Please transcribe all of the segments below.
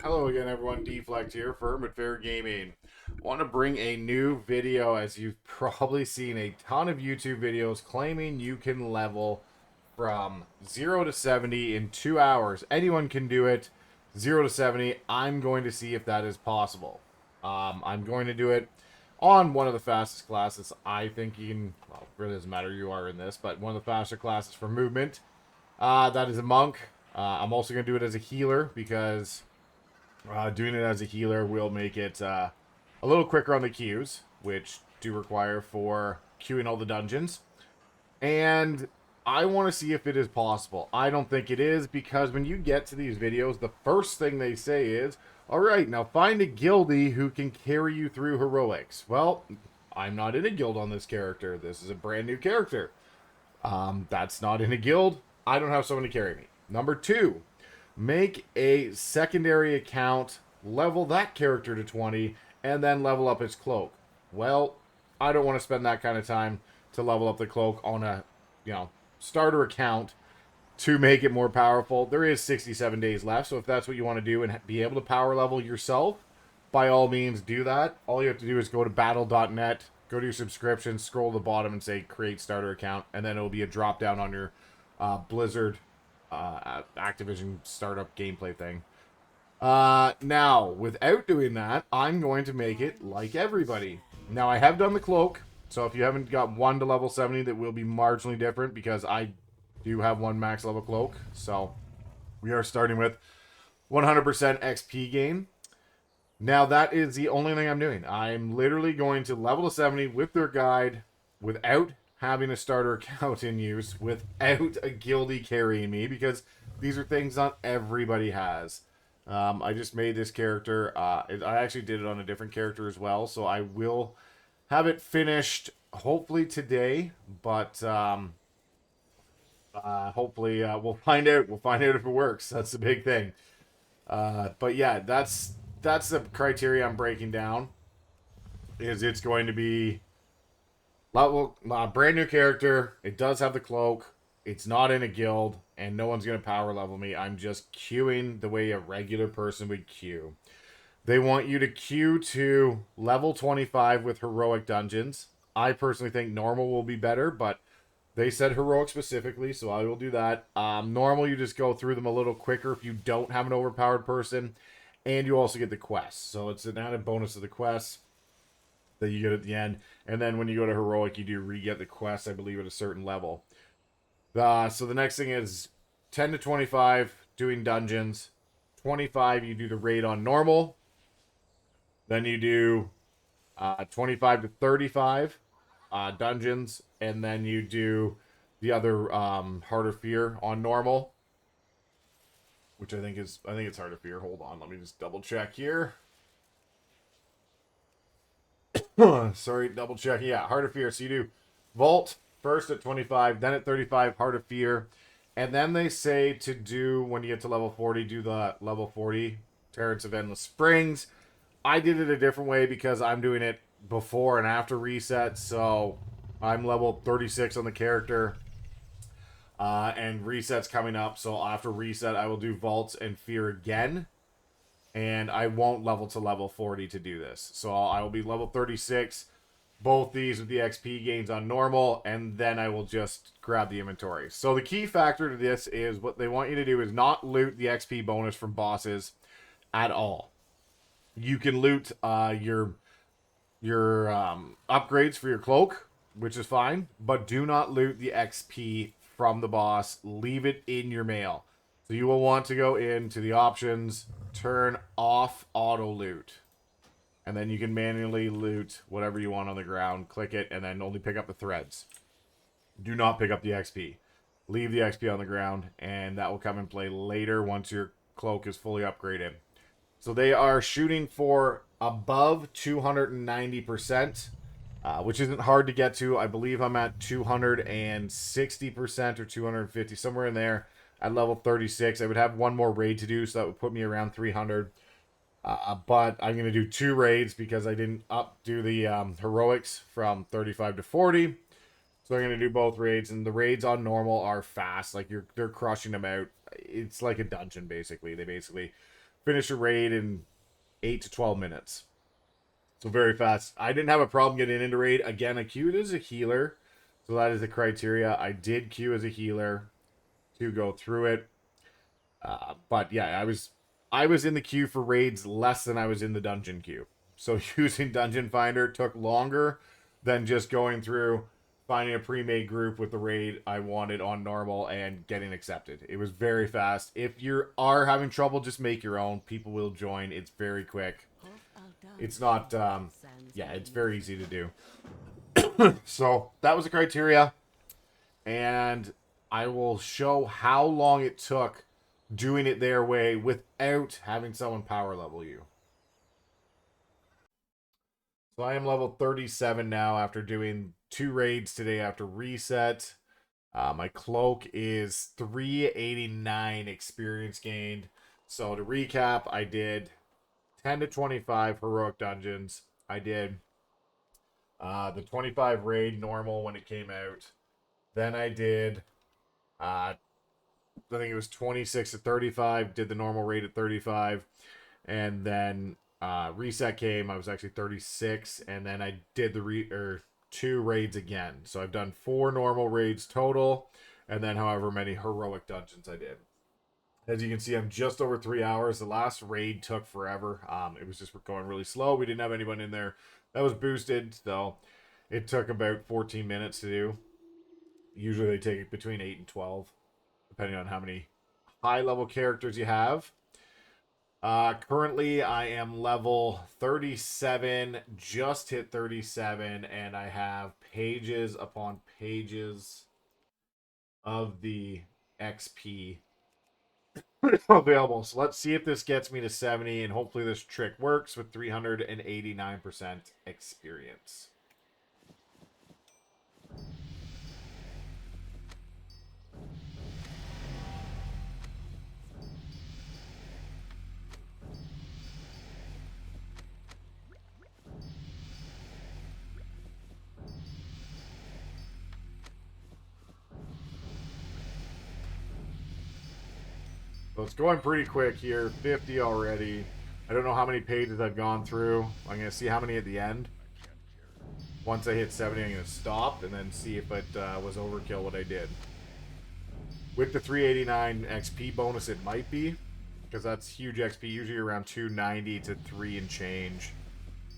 Hello again, everyone. Deflect here for Fair Gaming. Want to bring a new video, as you've probably seen a ton of YouTube videos claiming you can level from 0 to 70 in 2 hours. Anyone can do it. 0 to 70. I'm going to see if that is possible. I'm going to do it on one of the fastest classes. I think you can, well, it really doesn't matter who you are in this, but one of the faster classes for movement. That is a monk. I'm also going to do it as a healer because doing it as a healer will make it a little quicker on the queues, which do require for queuing all the dungeons. And I want to see if it is possible. I don't think it is, because when you get to these videos, the first thing they say is, all right, now find a guildie who can carry you through heroics. Well, I'm not in a guild on this character. This is a brand new character. That's not in a guild. I don't have someone to carry me. Number two, make a secondary account, level that character to 20, and then level up his cloak. Well, I don't want to spend that kind of time to level up the cloak on a, starter account to make it more powerful. There is 67 days left, so if that's what you want to do and be able to power level yourself, by all means do that. All you have to do is go to battle.net, go to your subscription, scroll to the bottom and say create starter account, and then it'll be a drop down on your Blizzard Activision startup gameplay thing. Now, without doing that, I'm going to make it like everybody. Now, I have done the cloak, so if you haven't got one to level 70, that will be marginally different, because I do have one max level cloak. So, we are starting with 100% XP gain. Now, that is the only thing I'm doing. I'm literally going to level to 70 with their guide, without having a starter account in use, without a guildie carrying me, because these are things not everybody has. I just made this character. I actually did it on a different character as well, so I will have it finished hopefully today, but hopefully we'll find out. We'll find out if it works. That's the big thing. But yeah, that's the criteria I'm breaking down. Is it's going to be brand new character. It does have the cloak. It's not in a guild, and no one's going to power level me. I'm just queuing the way a regular person would queue. They want you to queue to level 25 with heroic dungeons. I personally think normal will be better, but they said heroic specifically, so I will do that. Normal, you just go through them a little quicker if you don't have an overpowered person, and you also get the quests. So it's an added bonus to the quests that you get at the end. And then when you go to heroic, you do re-get the quest, I believe, at a certain level. So the next thing is 10 to 25 doing dungeons. 25, you do the raid on normal. Then you do 25 to 35 dungeons, and then you do the other harder fear on normal, which I think it's harder fear. Hold on, let me just double check here. Sorry, double check. Yeah, harder fear. So you do vault first at 25, then at 35, Heart of Fear. And then they say to do, when you get to level 40, do the level 40, Terrence of Endless Springs. I did it a different way because I'm doing it before and after reset. So I'm level 36 on the character. And reset's coming up. So after reset, I will do vaults and fear again. And I won't level to level 40 to do this. So I will be level 36, both these with the XP gains on normal, and then I will just grab the inventory. So the key factor to this is what they want you to do is not loot the XP bonus from bosses at all. You can loot your upgrades for your cloak, which is fine, but do not loot the XP from the boss. Leave it in your mail. So you will want to go into the options, turn off auto loot. And then you can manually loot whatever you want on the ground. Click it, and then only pick up the threads. Do not pick up the XP. Leave the XP on the ground, and that will come in play later once your cloak is fully upgraded. So they are shooting for above 290%, which isn't hard to get to. I believe I'm at 260% or 250, somewhere in there at level 36. I would have one more raid to do, so that would put me around 300. But I'm going to do 2 raids because I didn't do the heroics from 35 to 40. So I'm going to do both raids, and the raids on normal are fast. Like, they're crushing them out. It's like a dungeon, basically. They basically finish a raid in 8 to 12 minutes. So very fast. I didn't have a problem getting into raid. Again, I queued as a healer. So that is the criteria. I did queue as a healer to go through it. But yeah, I was in the queue for raids less than I was in the dungeon queue. So using Dungeon Finder took longer than just going through, finding a pre-made group with the raid I wanted on normal and getting accepted. It was very fast. If you are having trouble, just make your own. People will join. It's very quick. It's not, yeah, it's very easy to do. So that was the criteria. And I will show how long it took doing it their way without having someone power level you. So I am level 37 now after doing 2 raids today after reset. My cloak is 389 experience gained. So to recap, I did 10 to 25 heroic dungeons. I did the 25 raid normal when it came out. Then I did, I think it was 26 to 35. Did the normal raid at 35, and then reset came. I was actually 36, and then I did the 2 raids again. So I've done 4 normal raids total, and then however many heroic dungeons I did. As you can see, I'm just over 3 hours. The last raid took forever. It was just going really slow. We didn't have anyone in there that was boosted, so it took about 14 minutes to do. Usually they take between 8 and 12, depending on how many high-level characters you have. Currently, I am level 37, just hit 37, and I have pages upon pages of the XP available. So let's see if this gets me to 70, and hopefully this trick works with 389% experience. So it's going pretty quick here. 50 already. I don't know how many pages I've gone through. I'm going to see how many at the end. Once I hit 70, I'm going to stop and then see if it was overkill what I did. With the 389 XP bonus, it might be. Because that's huge XP. Usually around 290 to 3 and change.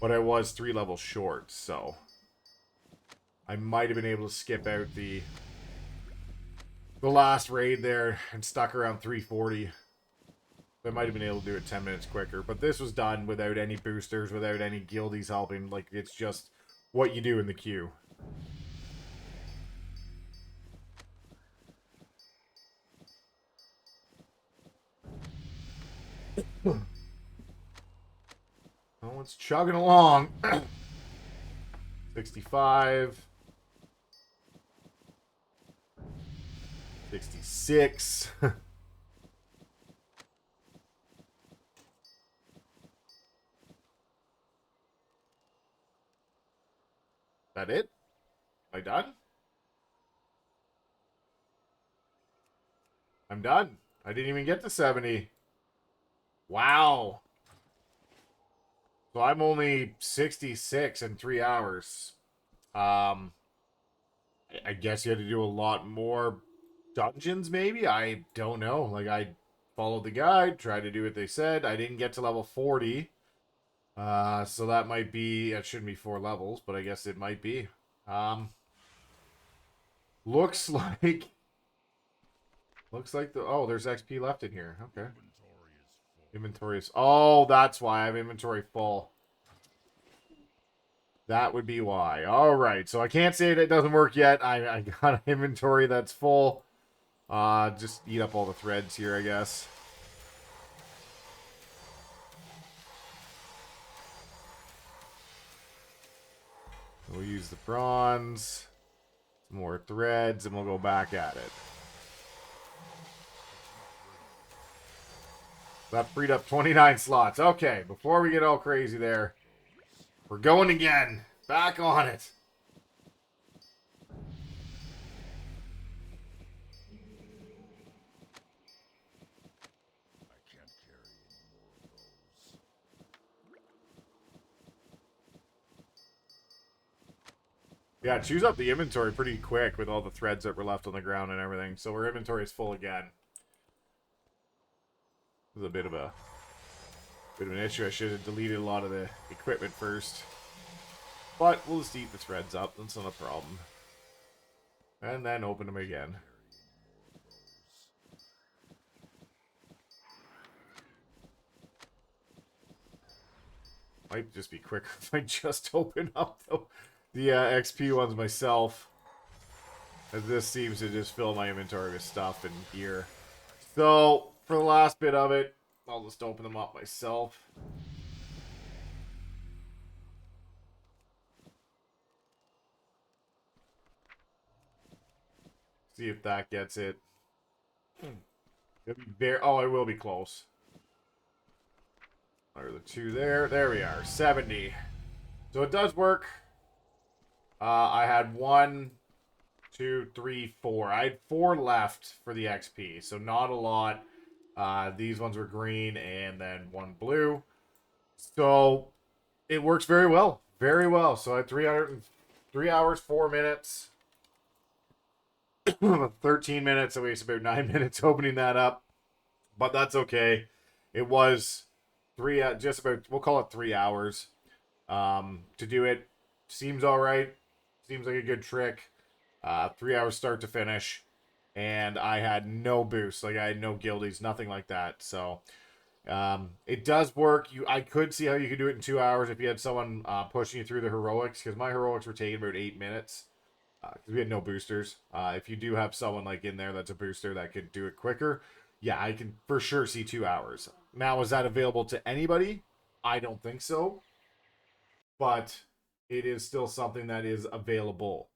But I was 3 levels short, so I might have been able to skip out the last raid there and stuck around 340. I might have been able to do it 10 minutes quicker, but this was done without any boosters, without any guildies helping. Like, it's just what you do in the queue. Oh, it's chugging along. 65. 66. That it? Am I done? I'm done. I didn't even get to 70. Wow. So I'm only 66 in 3 hours. I guess you had to do a lot more dungeons, maybe? I don't know. Like, I followed the guide, tried to do what they said. I didn't get to level 40. So that might be, it shouldn't be 4 levels, but I guess it might be. Looks like, oh, there's XP left in here. Okay. Inventory is, oh, that's why I have inventory full. That would be why. All right, so I can't say that it doesn't work yet. I got an inventory that's full. Just eat up all the threads here, I guess. We'll use the bronze, some more threads, and we'll go back at it. That freed up 29 slots. Okay, before we get all crazy there, we're going again. Back on it. Yeah, it chews up the inventory pretty quick with all the threads that were left on the ground and everything. So our inventory is full again. This is a bit of an issue. I should have deleted a lot of the equipment first. But we'll just eat the threads up. That's not a problem. And then open them again. Might just be quicker if I just open up the XP ones myself. As this seems to just fill my inventory with stuff and gear. So, for the last bit of it, I'll just open them up myself. See if that gets it. Oh, I will be close. Are the two there? There we are. 70. So it does work. I had 1, 2, 3, 4. I had 4 left for the XP, so not a lot. These ones were green and then 1 blue. So it works very well. Very well. So I had 3 hours, 4 minutes. 13 minutes. I wasted about 9 minutes opening that up. But that's okay. It was just about, we'll call it 3 hours to do it. Seems all right. Seems like a good trick. 3 hours start to finish. And I had no boost. Like, I had no guildies, nothing like that. So, it does work. I could see how you could do it in 2 hours if you had someone pushing you through the heroics. Because my heroics were taking about 8 minutes. Because we had no boosters. If you do have someone like in there that's a booster that could do it quicker, yeah, I can for sure see 2 hours. Now, is that available to anybody? I don't think so. But it is still something that is available.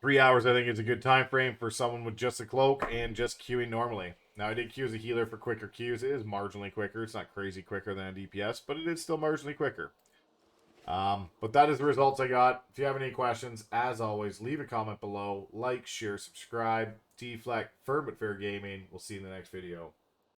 3 hours, I think, is a good time frame for someone with just a cloak and just queuing normally. Now, I did queue as a healer for quicker queues. It is marginally quicker. It's not crazy quicker than a DPS, but it is still marginally quicker. But that is the results I got. If you have any questions, as always, leave a comment below. Like, share, subscribe. T-Fleck, Firm but Fair Gaming. We'll see you in the next video.